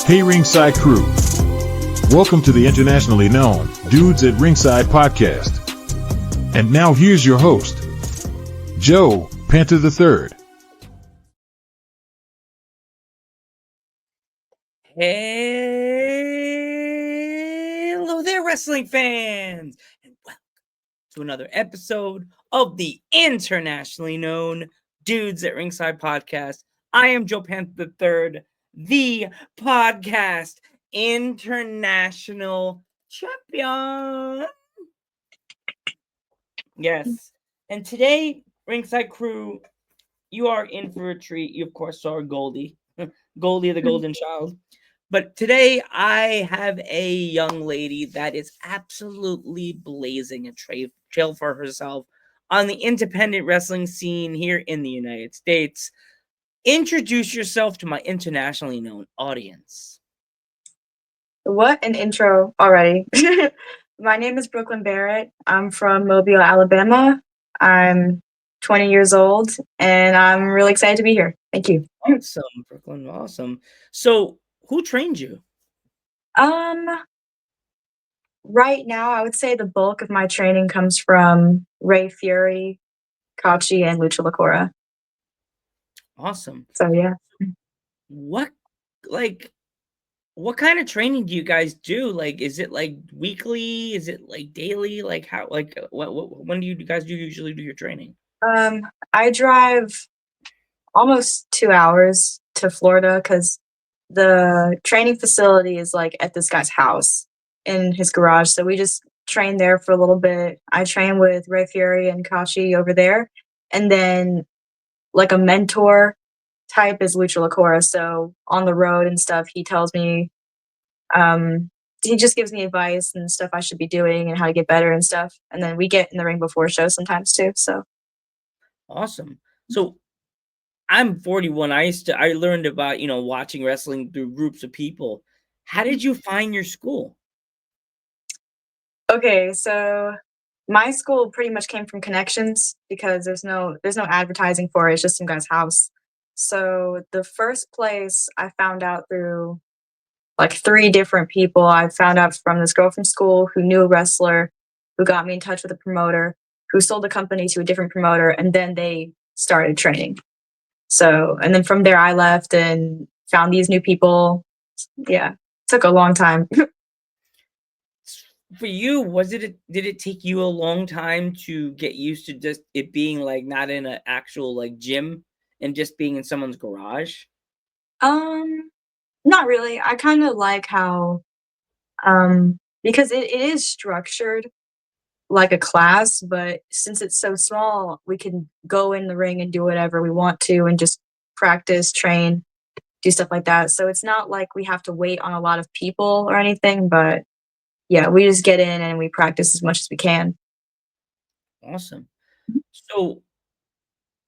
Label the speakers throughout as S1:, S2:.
S1: Hey Ringside crew, welcome to the internationally known Dudes at Ringside Podcast. And now here's your host, Joe Panther III.
S2: Hello there, wrestling fans, and welcome to another episode of the internationally known Dudes at Ringside Podcast. I am Joe Panther III, the podcast international champion. Yes, and today, Ringside crew, you are in for a treat. You, of course, saw Goldie, Goldie the Golden Child. But today I have a young lady that is absolutely blazing a trail for herself on the independent wrestling scene here in the United States. Introduce yourself to my internationally known audience.
S3: What an intro already. My name is Brooklyn Barrett. I'm from Mobile, Alabama. I'm 20 years old, and I'm really excited to be here. Thank you.
S2: Awesome, Brooklyn. Awesome. So, who trained you?
S3: Right now, I would say the bulk of my training comes from Ray Fury, Kachi, and Lucha Lacora.
S2: Awesome.
S3: So yeah.
S2: What kind of training do you guys do? Like, is it like weekly? Is it like daily? Like how? Like when do you guys usually do your training?
S3: I drive almost 2 hours to Florida because the training facility is like at this guy's house in his garage. So we just train there for a little bit. I train with Ray Fury and Kashi over there. And then like a mentor type is Lucha Lacora. So on the road and stuff, he tells me, he just gives me advice and stuff I should be doing and how to get better and stuff. And then we get in the ring before shows sometimes too. So
S2: awesome. So I'm 41. I learned about, watching wrestling through groups of people. How did you find your school?
S3: Okay, so my school pretty much came from connections because there's no advertising for it. It's just some guy's house. So the first place I found out through like 3 different people. I found out from this girl from school who knew a wrestler who got me in touch with a promoter who sold the company to a different promoter, and then they started training. So, and then from there I left and found these new people. Yeah, took a long time.
S2: For you, did it take you a long time to get used to just it being like not in an actual like gym and just being in someone's garage?
S3: Not really. I kind of like how because it is structured like a class, but since it's so small, we can go in the ring and do whatever we want to and just practice, train, do stuff like that. So it's not like we have to wait on a lot of people or anything, but yeah, we just get in and we practice as much as we can.
S2: Awesome. So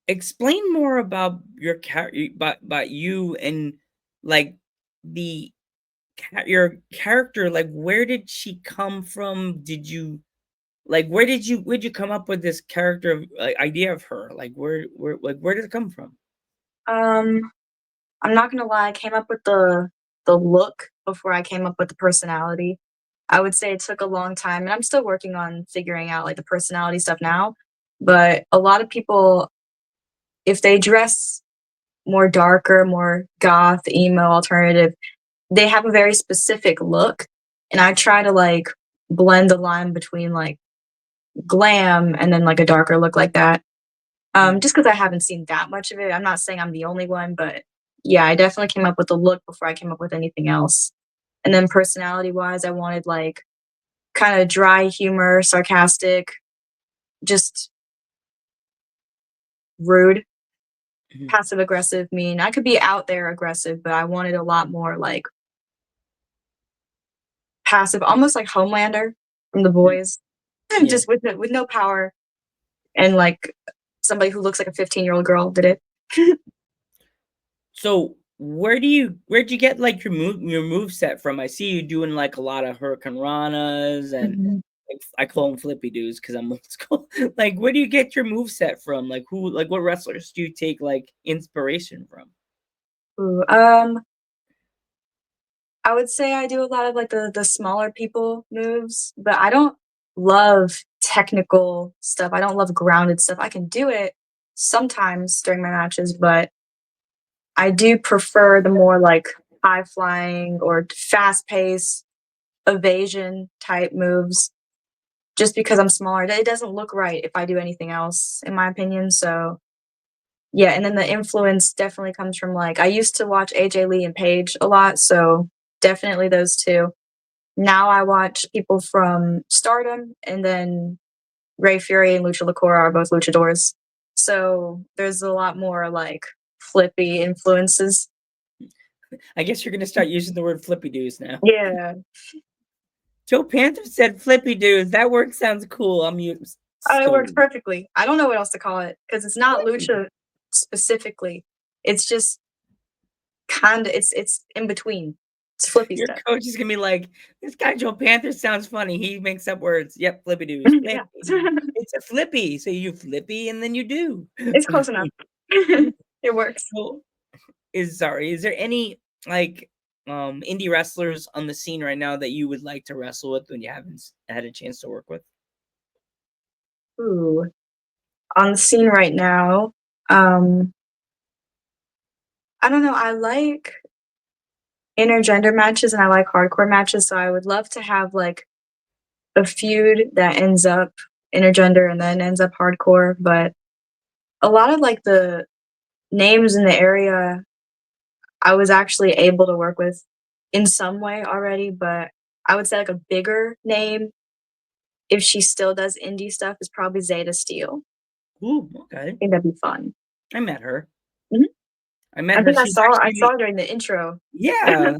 S2: explain more about your about you and like the your character. Like, where did she come from? Did you where'd you come up with this character idea of her? Like, where did it come from?
S3: Um, I'm not gonna lie, I came up with the look before I came up with the personality. I would say it took a long time, and I'm still working on figuring out like the personality stuff now. But a lot of people, if they dress more darker, more goth, emo, alternative, they have a very specific look. And I try to like blend the line between like glam and then like a darker look like that. Just because I haven't seen that much of it. I'm not saying I'm the only one, but yeah, I definitely came up with the look before I came up with anything else. And then personality wise, I wanted like kind of dry humor, sarcastic, just rude,
S2: Mhm.
S3: passive aggressive, mean. I could be out there aggressive, but I wanted a lot more like passive, almost like Homelander from The Boys,
S2: Yeah.
S3: just with no power, and like somebody who looks like a 15-year-old girl did it.
S2: So where'd you get like your move set from? I see you doing like a lot of Hurricane Ranas and
S3: Mhm.
S2: like, I call them flippy dudes because I'm old school. Like, where do you get your move set from? Like, what wrestlers do you take like inspiration from?
S3: Ooh, I would say I do a lot of like the smaller people moves, but I don't love technical stuff. I don't love grounded stuff. I can do it sometimes during my matches, but I do prefer the more like high flying or fast pace evasion type moves just because I'm smaller. It doesn't look right if I do anything else, in my opinion. So yeah, and then the influence definitely comes from like I used to watch AJ Lee and Paige a lot, so definitely those two. Now I watch people from Stardom, and then Ray Fury and Lucha Lacora are both luchadors. So there's a lot more like flippy influences.
S2: I guess you're gonna start using the word flippy doos now.
S3: Yeah.
S2: Joe Panther said flippy doos. That word sounds cool. I'm mute.
S3: It works perfectly. I don't know what else to call it because it's not lucha specifically. It's just kind of it's in between. It's flippy
S2: Your
S3: stuff.
S2: coach is gonna be like, this guy Joe Panther sounds funny. He makes up words. Yep, flippy doos.
S3: Yeah.
S2: It's a flippy. So you flippy and then you do.
S3: It's close enough. It works.
S2: So, is there any like indie wrestlers on the scene right now that you would like to wrestle with when you haven't had a chance to work with?
S3: Ooh. On the scene right now, I don't know. I like intergender matches and I like hardcore matches, so I would love to have like a feud that ends up intergender and then ends up hardcore. But a lot of like the names in the area I was actually able to work with in some way already, but I would say like a bigger name, if she still does indie stuff, is probably Zeta Steel.
S2: Ooh, okay.
S3: I think that'd be fun.
S2: I met her.
S3: Mhm.
S2: I met
S3: I
S2: her.
S3: think I
S2: She's
S3: saw
S2: actually,
S3: her during the intro.
S2: yeah.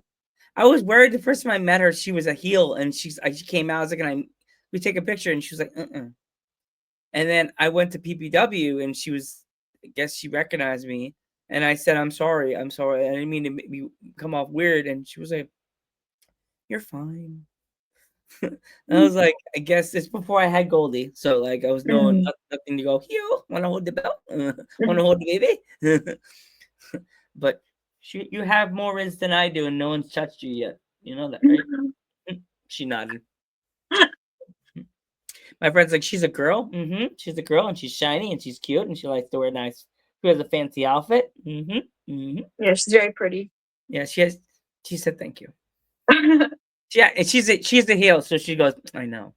S2: I was worried the first time I met her, she was a heel, and she came out. I was like, we take a picture, and she was like, And then I went to PPW, and I guess she recognized me, and I said, I'm sorry. I didn't mean to make me come off weird. And she was like, you're fine. And I was like, I guess it's before I had Goldie, so like I was knowing nothing to go. Heel, want to hold the belt? Want to hold the baby? But you have more wins than I do, and no one's touched you yet. You know that, right? She nodded. My friend's like, she's a girl. She's a girl, and she's shiny, and she's cute, and she likes to wear nice. She has a fancy outfit.
S3: Yeah, she's very pretty.
S2: Yeah, she has. She said thank you. Yeah, and she's a heel, so she goes, I know.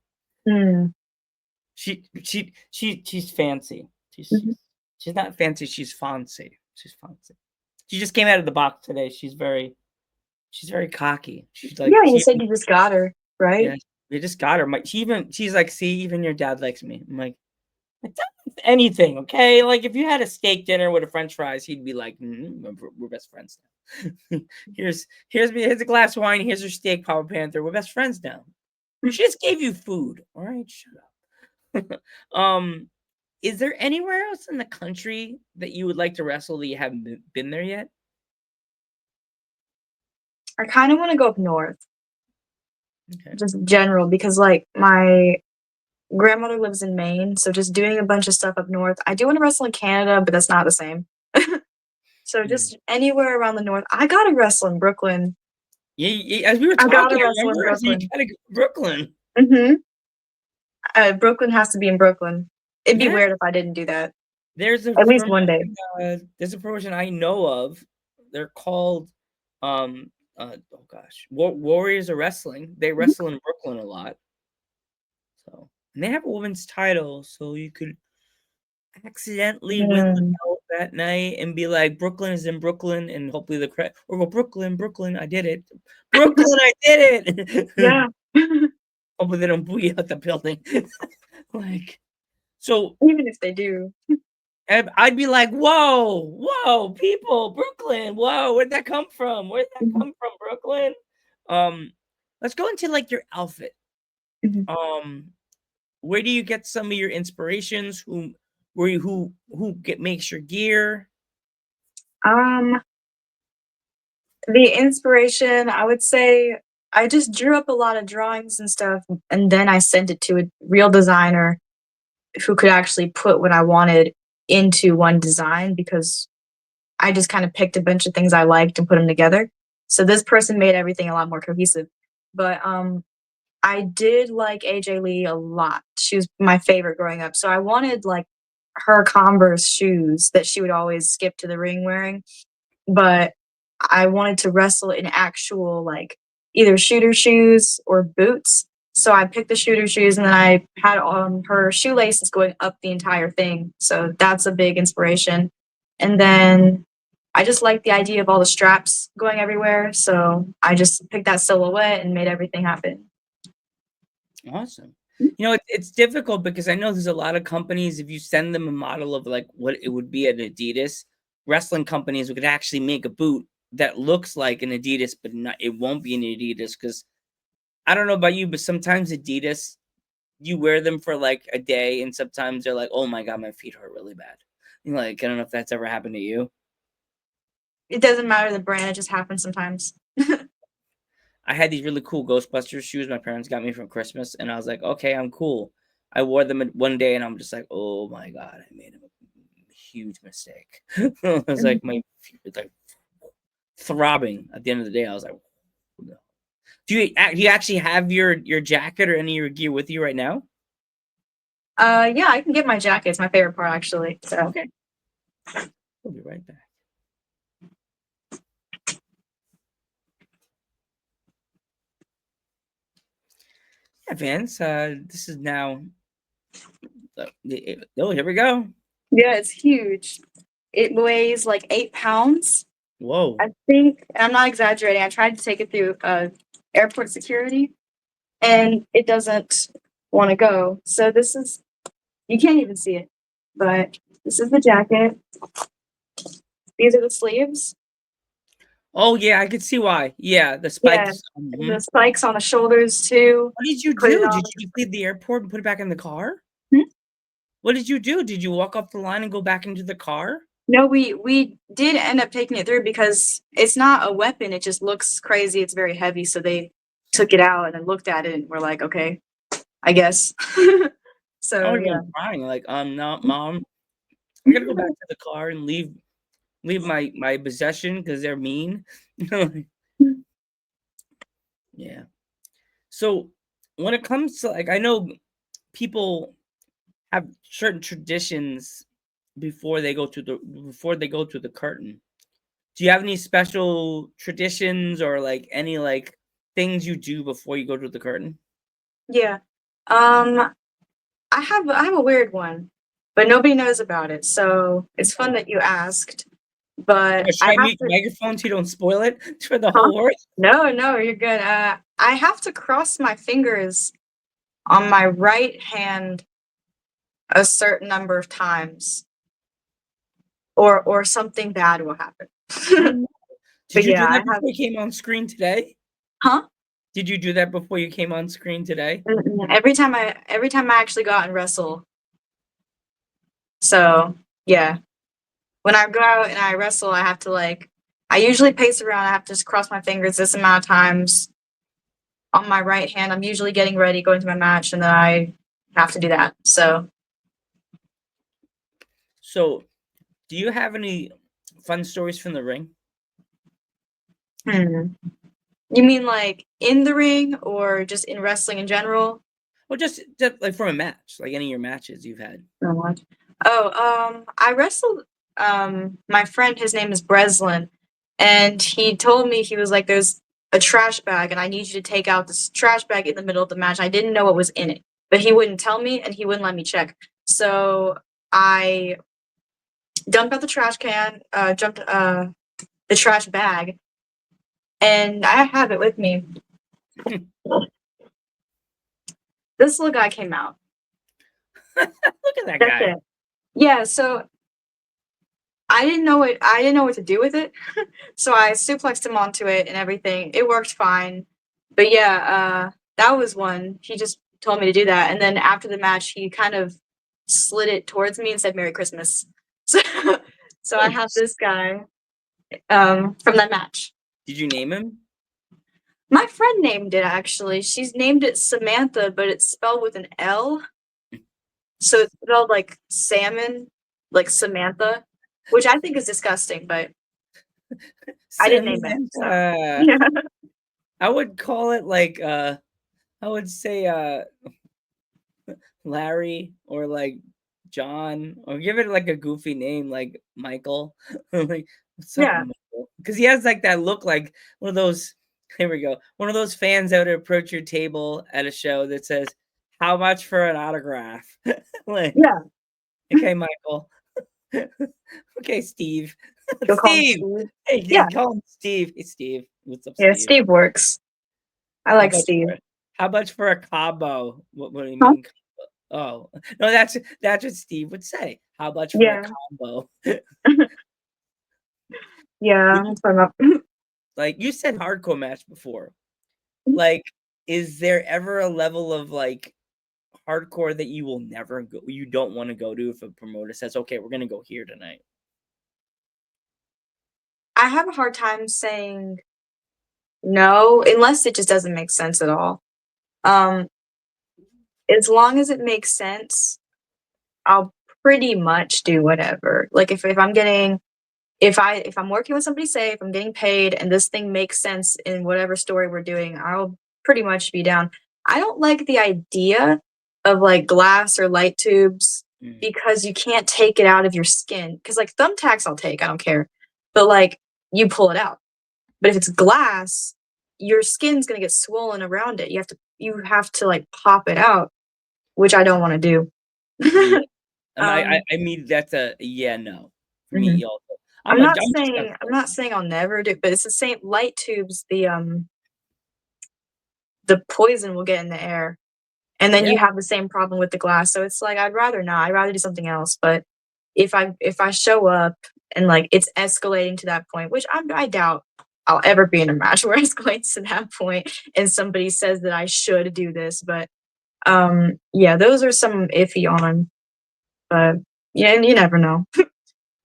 S2: She's fancy. She's not fancy. She's fancy. She's fancy. She just came out of the box today. She's very cocky. She's like,
S3: yeah, you said you just got her, right?
S2: Yeah, we just got her. She's like, see, even your dad likes me. I'm like anything, okay? Like if you had a steak dinner with a French fries, he'd be like, we're best friends now. here's a glass of wine. Here's your steak, Papa Panther. We're best friends now. She just gave you food. All right, shut up. Is there anywhere else in the country that you would like to wrestle that you haven't been there yet?
S3: I kind of want to go up north.
S2: Okay.
S3: Just general, because like my grandmother lives in Maine, so just doing a bunch of stuff up north. I do want to wrestle in Canada, but that's not the same. So just anywhere around the north. I gotta wrestle in Brooklyn.
S2: Yeah, as we were talking, I gotta wrestle in Brooklyn. You gotta go to Brooklyn.
S3: Brooklyn has to be in Brooklyn. It'd be weird if I didn't do that.
S2: There's
S3: at least one day.
S2: There's a promotion I know of. They're called Warriors of Wrestling. They wrestle in Brooklyn a lot. So, and they have a women's title, so you could accidentally win the belt that night and be like, Brooklyn is in Brooklyn, and hopefully or go, Brooklyn, I did it. Brooklyn, I did it.
S3: Yeah.
S2: Hopefully they don't boo you out the building. Like, so
S3: even if they do,
S2: I'd be like, whoa, people, Brooklyn, whoa, where'd that come from? Brooklyn? Let's go into like your outfit. Where do you get some of your inspirations? Who makes your gear?
S3: The inspiration, I would say, I just drew up a lot of drawings and stuff, and then I sent it to a real designer who could actually put what I wanted into one design, because I just kind of picked a bunch of things I liked and put them together. So this person made everything a lot more cohesive. But I did like AJ Lee a lot. She was my favorite growing up. So I wanted like her Converse shoes that she would always skip to the ring wearing. But I wanted to wrestle in actual like either shooter shoes or boots. So I picked the shooter shoes and then I had her shoelaces going up the entire thing. So that's a big inspiration. And then I just like the idea of all the straps going everywhere. So I just picked that silhouette and made everything happen.
S2: Awesome. You know, it's difficult because I know there's a lot of companies, if you send them a model of like what it would be at Adidas, wrestling companies could actually make a boot that looks like an Adidas, but it won't be an Adidas because I don't know about you, but sometimes Adidas, you wear them for like a day and sometimes they're like, oh my God, my feet hurt really bad. Like, I don't know if that's ever happened to you.
S3: It doesn't matter the brand, it just happens sometimes.
S2: I had these really cool Ghostbusters shoes my parents got me for Christmas, and I was like, okay, I'm cool. I wore them one day, and I'm just like, oh my God, I made a huge mistake. I was like, my feet were like throbbing at the end of the day. I was like, no. Do you actually have your jacket or any of your gear with you right now?
S3: Yeah, I can get my jacket. It's my favorite part, actually. So
S2: okay, we'll be right back. Yeah, Vance. This is now. Oh, here we go.
S3: Yeah, it's huge. It weighs like 8 pounds.
S2: Whoa.
S3: I think, and I'm not exaggerating, I tried to take it through airport security, and it doesn't want to go. So this is, you can't even see it, but this is the jacket. These are the sleeves.
S2: Oh, yeah, I could see why. Yeah, the
S3: Yeah,
S2: spikes.
S3: and the spikes on the shoulders, too.
S2: What did you
S3: Put it
S2: do?
S3: on.
S2: Did you leave the airport and put it back in the car?
S3: Hmm?
S2: What did you do? Did you walk off the line and go back into the car?
S3: No, we did end up taking it through because it's not a weapon. It just looks crazy. It's very heavy. So they took it out and then looked at it and were like, okay, I guess.
S2: I
S3: So
S2: would have
S3: yeah.
S2: been crying, like, not Mom. I gotta go back to the car and leave my possession because they're mean. Yeah. So when it comes to like, I know people have certain traditions before they go to the curtain. Do you have any special traditions or like any like things you do before you go to the curtain?
S3: Yeah. I have a weird one, but nobody knows about it. So it's fun that you asked. But
S2: Should
S3: I
S2: I
S3: have
S2: mute
S3: to.
S2: the microphone so you don't spoil it for the
S3: Huh?
S2: whole world?
S3: No, you're good. I have to cross my fingers on my right hand a certain number of times, or something bad will happen.
S2: Did
S3: But
S2: you
S3: yeah,
S2: do
S3: I
S2: that
S3: have.
S2: before you came on screen today?
S3: Huh?
S2: Did you do that before you came on screen today?
S3: Every time I actually go out and wrestle. So yeah, when I go out and I wrestle, I have to I usually pace around. I have to just cross my fingers this amount of times on my right hand. I'm usually getting ready, going to my match, and then I have to do that. So
S2: Do you have any fun stories from the ring?
S3: you mean like in the ring or just in wrestling in general?
S2: Or just like from a match, like any of your matches you've had?
S3: I wrestled my friend, his name is Breslin, and he told me, he was like, there's a trash bag and I need you to take out this trash bag in the middle of the match. I didn't know what was in it, but he wouldn't tell me and he wouldn't let me check. So I dumped out the trash can, jumped the trash bag, and I have it with me. This little guy came out.
S2: Look at that
S3: That's
S2: guy.
S3: it. Yeah, so I didn't know what to do with it. So I suplexed him onto it and everything. It worked fine. But yeah, that was one. He just told me to do that. And then after the match, he kind of slid it towards me and said Merry Christmas. So I have this guy from that match.
S2: Did you name him?
S3: My friend named it, actually. She's named it Samantha, but it's spelled with an L. So it's spelled like salmon, like Samantha, which I think is disgusting, but I didn't name it. So.
S2: Samantha.
S3: Yeah.
S2: I would call it like I would say Larry or like John, or give it like a goofy name like Michael. Like, what's up,
S3: Yeah.
S2: Michael? Because he has like that look, like one of those. Here we go. One of those fans that would approach your table at a show that says, "How much for an autograph?" Like,
S3: Yeah.
S2: okay, Michael. Okay, Steve.
S3: You'll call him
S2: Steve.
S3: Steve.
S2: Hey,
S3: Yeah.
S2: call him Steve. Hey, Steve. What's up,
S3: Yeah,
S2: Steve?
S3: Steve works. I
S2: How
S3: like
S2: much
S3: Steve.
S2: for how much for a combo? What do you
S3: Huh?
S2: mean? Oh, no, that's what Steve would say. How much for a
S3: Yeah.
S2: combo?
S3: Yeah.
S2: Would you,
S3: That's what I'm up.
S2: like you said hardcore match before. Like, is there ever a level of like hardcore that you will never go, you don't want to go to if a promoter says, okay, we're gonna go here tonight?
S3: I have a hard time saying no, unless it just doesn't make sense at all. Um, as long as it makes sense, I'll pretty much do whatever. Like if I'm getting if I'm working with somebody safe, I'm getting paid, and this thing makes sense in whatever story we're doing, I'll pretty much be down. I don't like the idea of like glass or light tubes
S2: Mm.
S3: because you can't take it out of your skin. Because like thumbtacks, I'll take, I don't care, but like you pull it out. But if it's glass, your skin's gonna get swollen around it. You have to like pop it out, which I don't want to do.
S2: Yeah.
S3: um,
S2: I mean that's a yeah, no for
S3: mhm.
S2: me also.
S3: I'm not
S2: I'm just a
S3: saying I'm not saying I'll never do, but it's the same light tubes. The poison will get in the air, and then
S2: yeah.
S3: you have the same problem with the glass. So it's like I'd rather not. I'd rather do something else. But if I show up and like it's escalating to that point, which I doubt I'll ever be in a match where it escalates to that point, and somebody says that I should do this. But yeah, those are some iffy on. But yeah, and you never know.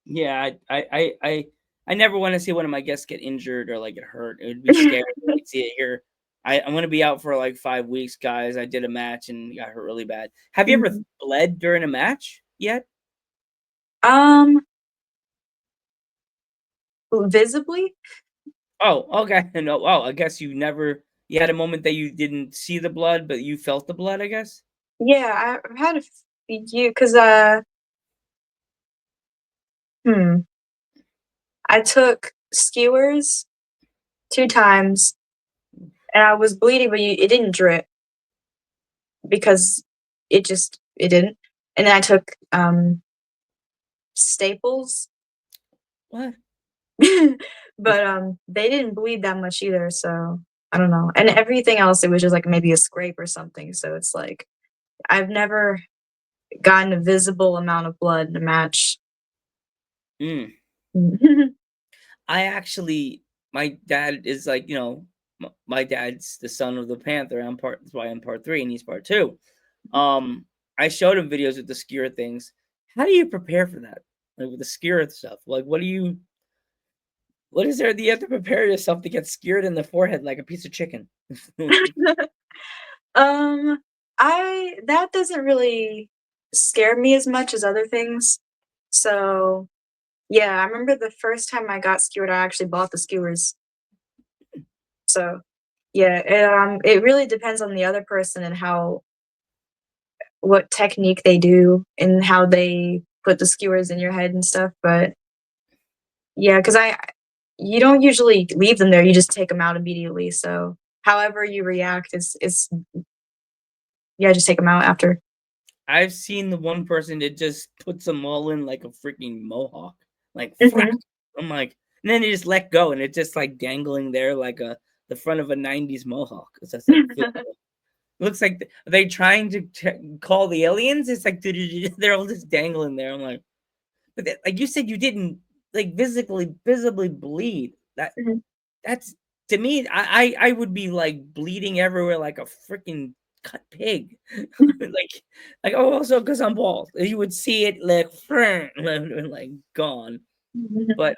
S2: Yeah, I never want to see one of my guests get injured or like get hurt. It would be scary to like, see it here. I'm gonna be out for like 5 weeks, guys. I did a match and got hurt really bad. Have you ever
S3: Mhm.
S2: bled during a match yet?
S3: Um, visibly.
S2: Oh, okay. No, oh, I guess you had a moment that you didn't see the blood, but you felt the blood, I guess.
S3: Yeah, I've had a few because hmm, I took skewers 2 times and I was bleeding, but it didn't drip because it didn't. And then I took staples,
S2: What?
S3: but they didn't bleed that much either. So I don't know. And everything else, it was just like maybe a scrape or something. So it's like I've never gotten a visible amount of blood in a match.
S2: Mm. I actually, my dad is like, my dad's the son of the Panther. That's why I'm part 3 and he's part 2. I showed him videos with the skewer things. How do you prepare for that? Like with the skewer stuff? Like, what is there? Do you have to prepare yourself to get skewered in the forehead like a piece of chicken?
S3: Um, I that doesn't really scare me as much as other things. So, yeah, I remember the first time I got skewered, I actually bought the skewers. So, yeah, it really depends on the other person and what technique they do and how they put the skewers in your head and stuff. But yeah, because you don't usually leave them there; you just take them out immediately. So, however you react is yeah, just take them out after.
S2: I've seen the one person that just puts them all in like a freaking mohawk, like frack.
S3: Mhm.
S2: I'm like, and then they just let go, and it's just like dangling there like the front of a '90s mohawk. It's just like looks like are they trying to call the aliens? It's like they're all just dangling there. I'm like, but like you said, you didn't like visibly bleed.
S3: Mhm.
S2: That's to me. I would be like bleeding everywhere like a freaking cut pig. like oh, also because I'm bald, you would see it like like gone. But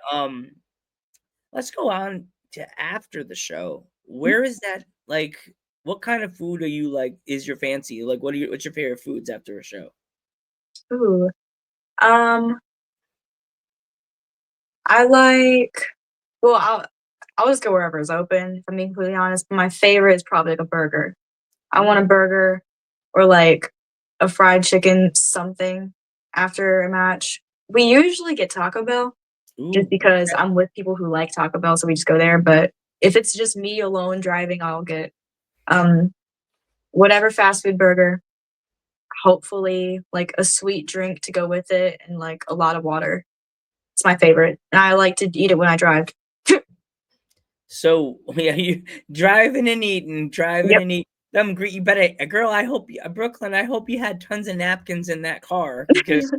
S2: let's go on to after the show. Where is that like? What kind of food are you like? Is your fancy like? What's your favorite foods after a show?
S3: Ooh. Um, I like. Well, I'll just go wherever is open. If I'm being completely honest, but my favorite is probably like a burger. I want a burger or like a fried chicken something after a match. We usually get Taco Bell just
S2: Ooh,
S3: because I'm with people who like Taco Bell, so we just go there. But if it's just me alone driving, I'll get um whatever fast food burger. Hopefully, like a sweet drink to go with it and like a lot of water. It's my favorite, and I like to eat it when I drive.
S2: so yeah, you driving and eating, driving
S3: Yep.
S2: and eating. I'm great. You better, girl. I hope you, Brooklyn. I hope you had tons of napkins in that car because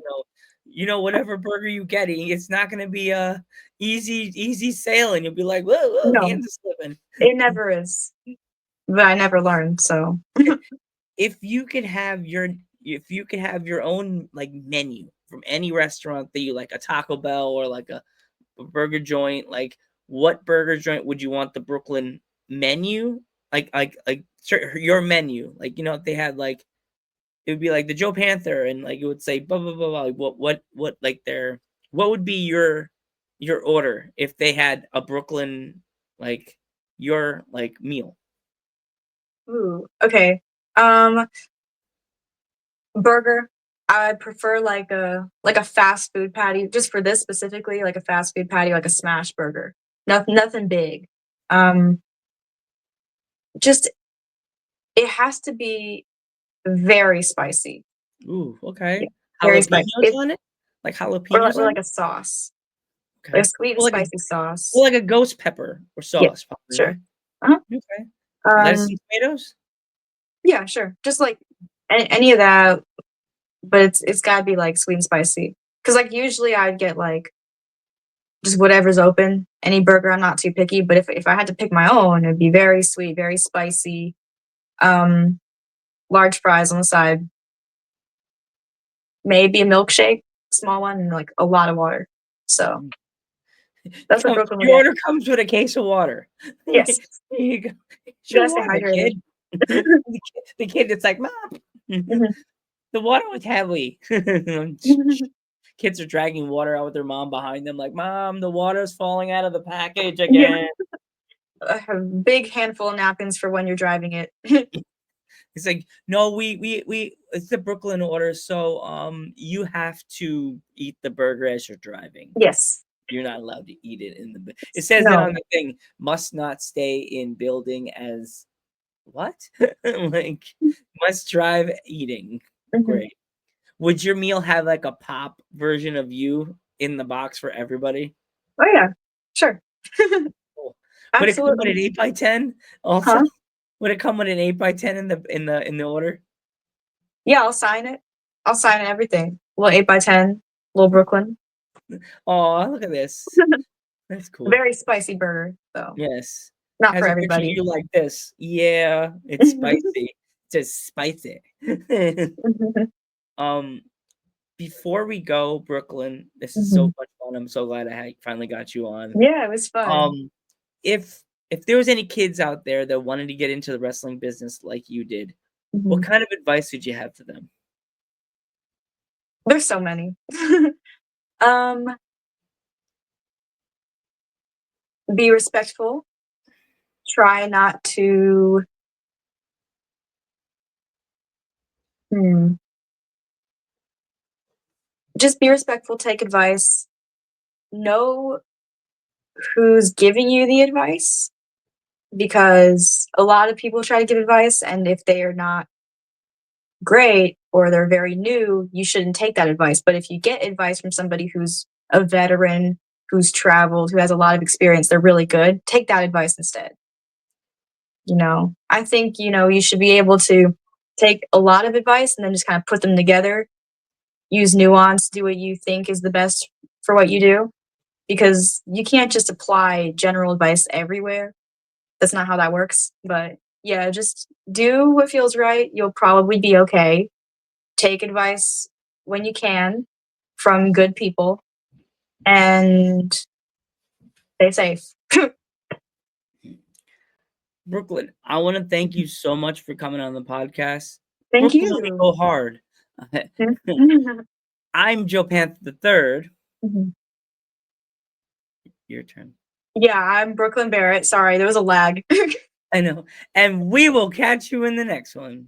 S2: whatever burger you getting, it's not going to be a easy sailing. You'll be like, whoa,
S3: No,
S2: hands are slipping.
S3: it never is. But I never learned, so
S2: If you could have your own like menu from any restaurant that you like, a Taco Bell or like a burger joint, like what burger joint would you want the Brooklyn menu? Like your menu. Like, if they had like, it would be like the Joe Panther and like it would say blah blah blah blah. Like, what like what would be your order if they had a Brooklyn like your like meal?
S3: ooh, okay. Burger. I prefer like a fast food patty. Just for this specifically, like a fast food patty, like a smash burger. Nothing big. Um, just it has to be very spicy.
S2: Ooh, okay.
S3: Yeah, very spicy.
S2: Jalapenos on it? Like
S3: Or
S2: jalapenos
S3: or
S2: on
S3: like
S2: it?
S3: a sauce, like a
S2: Okay.
S3: sweet and
S2: Well, like
S3: spicy sauce.
S2: a ghost pepper or
S3: Yeah,
S2: sauce, probably,
S3: sure.
S2: right?
S3: Uh-huh.
S2: Okay. Lettuce
S3: Um,
S2: and tomatoes?
S3: yeah, sure. Just like any of that, but it's gotta be like sweet and spicy. Cause like usually I'd get like just whatever's open, any burger. I'm not too picky, but if I had to pick my own, it'd be very sweet, very spicy. Um, Large fries on the side, maybe a milkshake, small one, and like a lot of water. So that's what Brooklyn would
S2: Your
S3: get.
S2: order comes with a case of water. Here
S3: Yes,
S2: you go. Here's
S3: you
S2: your
S3: gotta stay
S2: water,
S3: hydrated.
S2: kid. The kid that's like, Mom,
S3: Mhm.
S2: the water was heavy. Kids are dragging water out with their mom behind them, like, Mom, the water's falling out of the package
S3: Yeah,
S2: again.
S3: a big handful of napkins for when you're driving it.
S2: It's like, no, we it's the Brooklyn order, so you have to eat the burger as you're driving.
S3: Yes.
S2: You're not allowed to eat it in the. It says that
S3: No.
S2: on the thing. Must not stay in building as what? Like must drive eating.
S3: Mhm.
S2: Great. Would your meal have like a pop version of you in the box for everybody?
S3: Oh yeah, sure.
S2: Cool. Would it come with
S3: Absolutely.
S2: an 8x10? Also,
S3: Huh?
S2: would it come with an 8x10 in the order?
S3: Yeah, I'll sign it. I'll sign everything. Little 8x10, little Brooklyn.
S2: Oh, look at this. That's cool.
S3: Very spicy burger, though.
S2: Yes.
S3: Not for
S2: Has a picture of
S3: everybody.
S2: you like this. Yeah, it's spicy. It's spicy. um, before we go, Brooklyn, this is so
S3: Mhm.
S2: much fun. I'm so glad I finally got you on.
S3: Yeah, it was fun.
S2: If there was any kids out there that wanted to get into the wrestling business like you did, what
S3: Mhm.
S2: kind of advice would you have for them?
S3: There's so many. Um, be respectful. Try not to hmm, just be respectful, take advice. Know who's giving you the advice because a lot of people try to give advice, and if they are not great or they're very new, you shouldn't take that advice. But if you get advice from somebody who's a veteran, who's traveled, who has a lot of experience, they're really good, take that advice instead. I think, you should be able to take a lot of advice and then just kind of put them together, use nuance, do what you think is the best for what you do, because you can't just apply general advice everywhere. That's not how that works. But yeah, just do what feels right. You'll probably be okay. Take advice when you can from good people and stay safe.
S2: Brooklyn, I want to thank you so much for coming on the podcast.
S3: Thank
S2: Brooklyn, we
S3: you.
S2: go hard. I'm Joe Panther the Third.
S3: Mhm.
S2: Your turn.
S3: Yeah, I'm Brooklyn Barrett. Sorry, there was a lag.
S2: I know. And we will catch you in the next one.